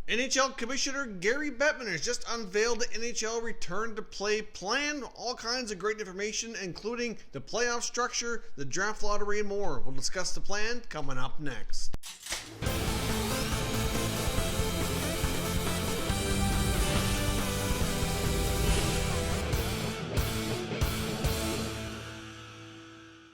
NHL Commissioner Gary Bettman has just unveiled the NHL Return to Play plan. All kinds of great information, including the playoff structure, the draft lottery, and more. We'll discuss the plan coming up next.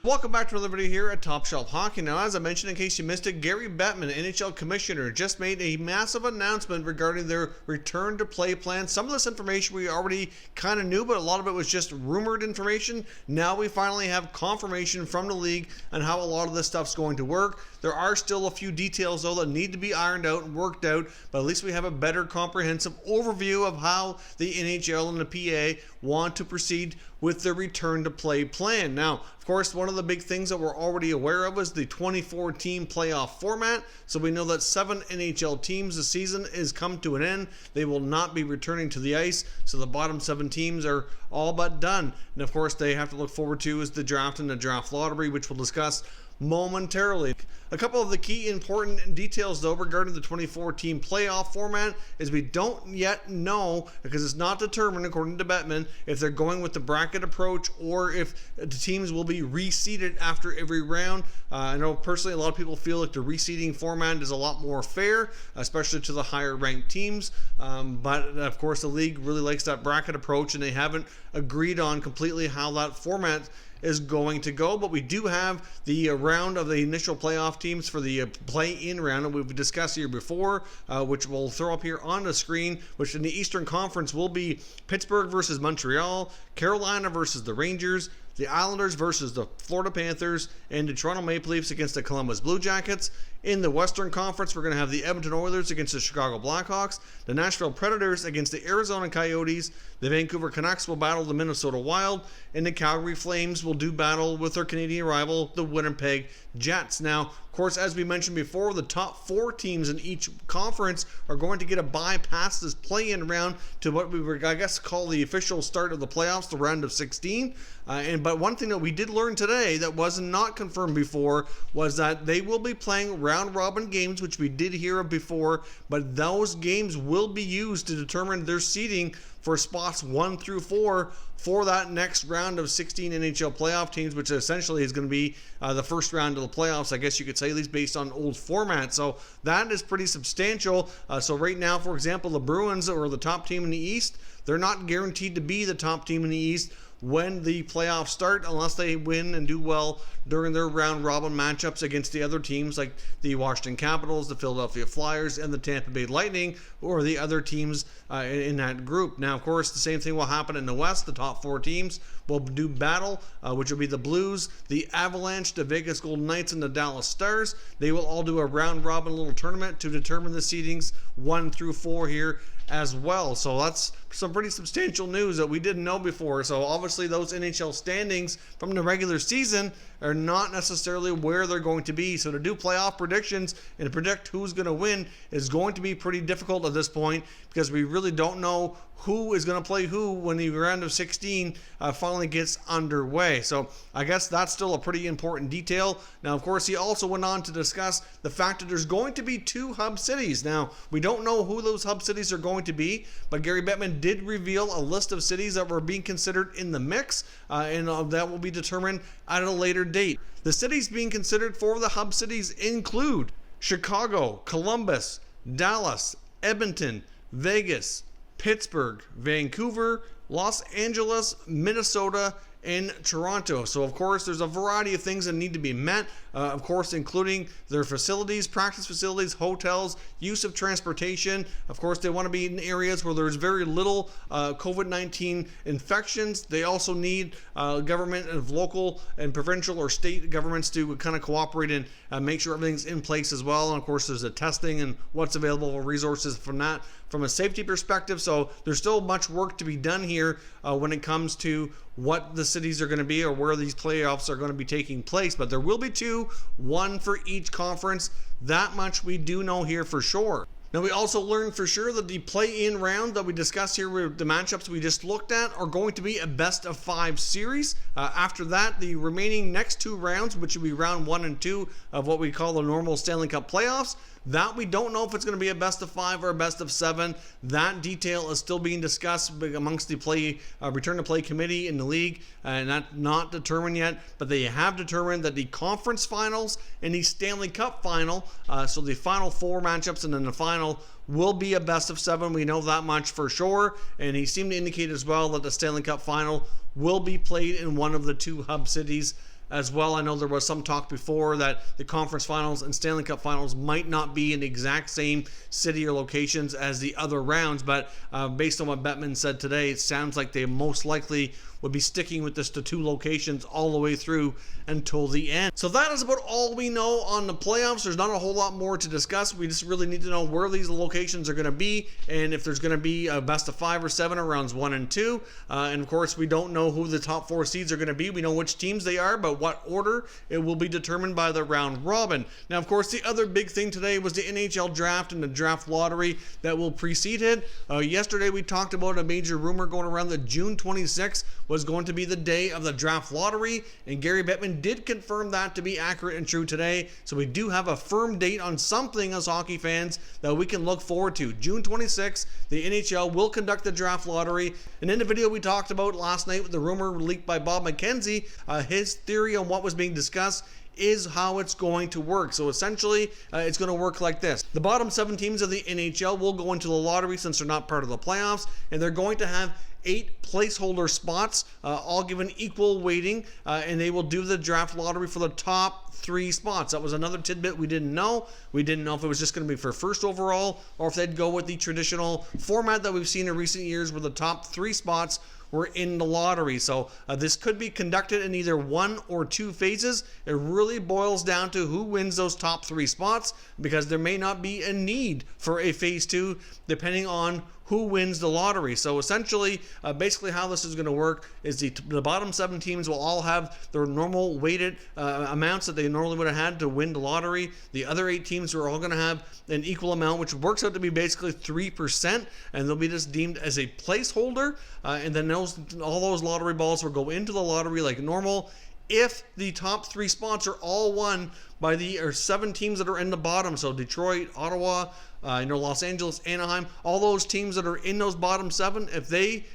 Welcome back to Liberty here at Top Shelf Hockey. Now, as I mentioned, in case you missed it, Gary Bettman, NHL Commissioner, just made a massive announcement regarding their return to play plan. Some of this information we already kind of knew, but a lot of it was just rumored information. Now we finally have confirmation from the league on how a lot of this stuff's going to work. There are still a few details, though, that need to be ironed out and worked out, but at least we have a better comprehensive overview of how the NHL and the PA want to proceed with their return to play plan. Now, of course, one of the big things that we're already aware of is the 24-team playoff format. So we know that 7 NHL teams this season is come to an end. They will not be returning to the ice. So the bottom 7 teams are all but done. And of course, they have to look forward to is the draft and the draft lottery, which we'll discuss momentarily. A couple of the key important details, though, regarding the 24-team playoff format is we don't yet know, because it's not determined, according to Bettman, if they're going with the bracket approach or if the teams will be reseeded after every round. I know personally a lot of people feel like the reseeding format is a lot more fair, especially to the higher ranked teams. But of course, the league really likes that bracket approach, and they haven't agreed on completely how that format is going to go. But we do have the round of the initial playoff teams for the play-in round that we've discussed here before, which we'll throw up here on the screen, which in the Eastern Conference will be Pittsburgh versus Montreal, Carolina versus the Rangers, the Islanders versus the Florida Panthers, and the Toronto Maple Leafs against the Columbus Blue Jackets. In the Western Conference, we're going to have the Edmonton Oilers against the Chicago Blackhawks, the Nashville Predators against the Arizona Coyotes, the Vancouver Canucks will battle the Minnesota Wild, and the Calgary Flames will do battle with their Canadian rival, the Winnipeg Jets. Now, of course, as we mentioned before, the top 4 teams in each conference are going to get a bye past this play-in round to what we were, I guess, call the official start of the playoffs, the round of 16. But one thing that we did learn today that was not confirmed before was that they will be playing round-robin games, which we did hear of before, but those games will be used to determine their seeding for spots 1 through 4 for that next round of 16 NHL playoff teams, which essentially is going to be the first round of the playoffs, I guess you could say, at least based on old format. So that is pretty substantial. So right now, for example, the Bruins are the top team in the East. They're not guaranteed to be the top team in the East when the playoffs start, unless they win and do well during their round-robin matchups against the other teams like the Washington Capitals, the Philadelphia Flyers, and the Tampa Bay Lightning, or the other teams in that group. Now, of course, the same thing will happen in the West. The top 4 teams will do battle, which will be the Blues, the Avalanche, the Vegas Golden Knights, and the Dallas Stars. They will all do a round-robin little tournament to determine the seedings 1 through 4 here as well. So that's some pretty substantial news that we didn't know before. So obviously those NHL standings from the regular season are not necessarily where they're going to be. So to do playoff predictions and to predict who's going to win is going to be pretty difficult at this point, because we really don't know who is going to play who when the round of 16 finally gets underway. So I guess that's still a pretty important detail. Now, of course, he also went on to discuss the fact that there's going to be 2 hub cities. Now, we don't know who those hub cities are going to be, but Gary Bettman did reveal a list of cities that were being considered in the mix, and that will be determined at a later date. The cities being considered for the hub cities include Chicago, Columbus, Dallas, Edmonton, Vegas, Pittsburgh, Vancouver, Los Angeles, Minnesota, and Toronto. So, of course, there's a variety of things that need to be met, of course, including their facilities, practice facilities, hotels, use of transportation. Of course, they want to be in areas where there's very little COVID-19 infections. They also need government of local and provincial or state governments to kind of cooperate and make sure everything's in place as well. And, of course, there's a testing and what's available for resources from that from a safety perspective. So there's still much work to be done here when it comes to what the cities are going to be or where these playoffs are going to be taking place. But there will be 2, 1 for each conference. That much we do know here for sure. Now, we also learned for sure that the play-in round that we discussed here with the matchups we just looked at are going to be a best-of-5 series. After that, the remaining next 2 rounds, which will be round 1 and 2 of what we call the normal Stanley Cup Playoffs, That we don't know if it's going to be a best of 5 or a best of 7. That detail is still being discussed amongst the return to play committee in the league, and that's not determined yet. But they have determined that the conference finals and the Stanley Cup final, so the final 4 matchups and then the final, will be a best of 7. We know that much for sure. And he seemed to indicate as well that the Stanley Cup final will be played in one of the 2 hub cities as well. I know there was some talk before that the conference finals and Stanley Cup finals might not be in the exact same city or locations as the other rounds, but based on what Bettman said today, it sounds like they most likely would be sticking with this to 2 locations all the way through until the end. So that is about all we know on the playoffs. There's not a whole lot more to discuss. We just really need to know where these locations are going to be and if there's going to be a best of 5 or 7 or rounds 1 and 2. And of course, we don't know who the top 4 seeds are going to be. We know which teams they are, but what order, it will be determined by the round robin. Now, of course, the other big thing today was the NHL Draft and the Draft Lottery that will precede it. Yesterday, we talked about a major rumor going around that June 26th was going to be the day of the Draft Lottery, and Gary Bettman did confirm that to be accurate and true today. So we do have a firm date on something as hockey fans that we can look forward to. June 26th, the NHL will conduct the Draft Lottery. And in the video we talked about last night with the rumor leaked by Bob McKenzie, his theory on what was being discussed is how it's going to work. So essentially, it's going to work like this. The bottom 7 teams of the NHL will go into the lottery since they're not part of the playoffs, and they're going to have 8 placeholder spots, all given equal weighting, and they will do the draft lottery for the top 3 spots. That was another tidbit we didn't know. We didn't know if it was just going to be for first overall or if they'd go with the traditional format that we've seen in recent years where the top 3 spots were in the lottery. So this could be conducted in either 1 or 2 phases. It really boils down to who wins those top 3 spots, because there may not be a need for a phase 2 depending on who wins the lottery. So essentially, basically how this is going to work is the bottom 7 teams will all have their normal weighted amounts that they normally would have had to win the lottery. The other 8 teams are all going to have an equal amount, which works out to be basically 3%, and they'll be just deemed as a placeholder. And then all those lottery balls will go into the lottery like normal. If the top 3 spots are all won by the 7 teams that are in the bottom, so Detroit, Ottawa, Los Angeles, Anaheim, all those teams that are in those bottom 7, if they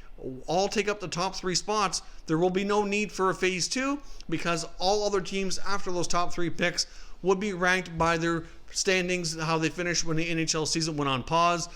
all take up the top 3 spots, there will be no need for a phase 2, because all other teams after those top 3 picks would be ranked by their standings, how they finished when the NHL season went on pause.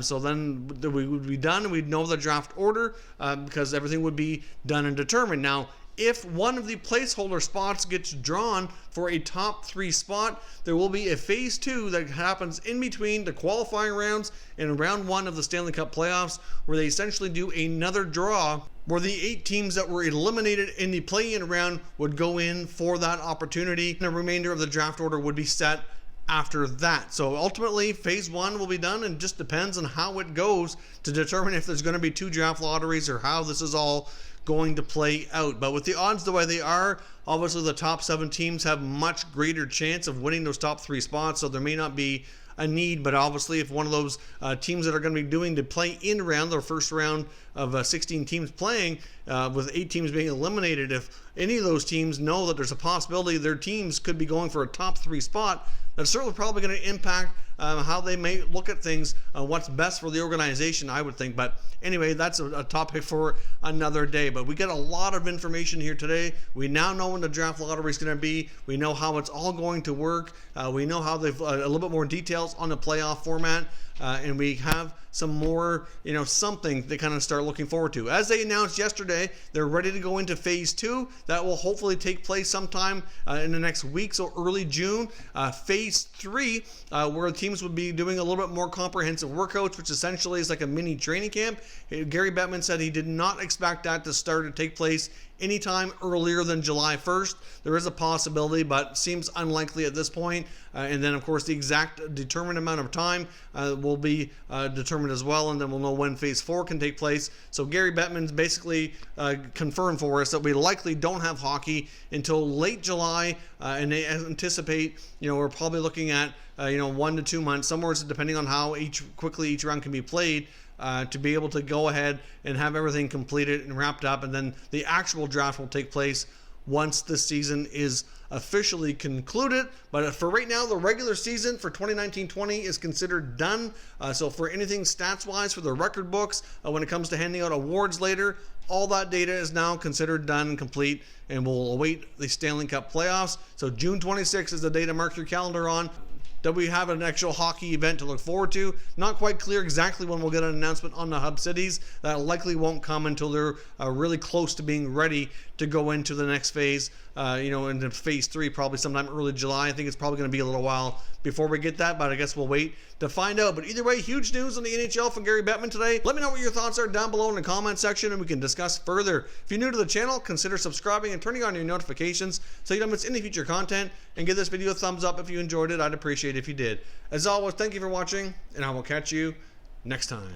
So then we would be done, and we'd know the draft order, because everything would be done and determined. Now, if one of the placeholder spots gets drawn for a top 3 spot, there will be a phase 2 that happens in between the qualifying rounds and round 1 of the Stanley Cup Playoffs, where they essentially do another draw where the 8 teams that were eliminated in the play-in round would go in for that opportunity, and the remainder of the draft order would be set after that. So ultimately, phase 1 will be done, and just depends on how it goes to determine if there's going to be 2 draft lotteries or how this is all going to play out. But with the odds the way they are, obviously the top 7 teams have much greater chance of winning those top 3 spots, so there may not be a need. But obviously, if one of those teams that are going to be doing the play-in round, their first round of 16 teams playing, with 8 teams being eliminated, if any of those teams know that there's a possibility their teams could be going for a top 3 spot, that's certainly probably going to impact how they may look at things, what's best for the organization, I would think. But anyway, that's a topic for another day. But we get a lot of information here today. We now know when the draft lottery is going to be. We know how it's all going to work. We know how they've a little bit more details on the playoff format. And we have some more, something to kind of start looking forward to. As they announced yesterday, they're ready to go into phase 2. That will hopefully take place sometime in the next week, so early June. Phase 3, where teams would be doing a little bit more comprehensive workouts, which essentially is like a mini training camp. Gary Bettman said he did not expect that to start to take place anytime earlier than July 1st. There is a possibility, but seems unlikely at this point. And then, of course, the exact determined amount of time will be determined as well, and then we'll know when Phase 4 can take place. So Gary Bettman's basically confirmed for us that we likely don't have hockey until late July, and they anticipate, we're probably looking at 1 to 2 months, somewhere depending on how quickly each round can be played, to be able to go ahead and have everything completed and wrapped up, and then the actual draft will take place once the season is officially concluded. But for right now, the regular season for 2019-20 is considered done. So for anything stats-wise for the record books, when it comes to handing out awards later, all that data is now considered done and complete, and we'll await the Stanley Cup playoffs. So June 26th is the day to mark your calendar on. That we have an actual hockey event to look forward to. Not quite clear exactly when we'll get an announcement on the hub cities. That likely won't come until they're really close to being ready to go into the next phase. Into phase 3, probably sometime early July. I think it's probably going to be a little while before we get that, but I guess we'll wait to find out. But either way, huge news on the NHL from Gary Bettman today. Let me know what your thoughts are down below in the comment section, and we can discuss further. If you're new to the channel, consider subscribing and turning on your notifications so you don't miss any future content, and give this video a thumbs up if you enjoyed it. I'd appreciate it if you did. As always, thank you for watching, and I will catch you next time.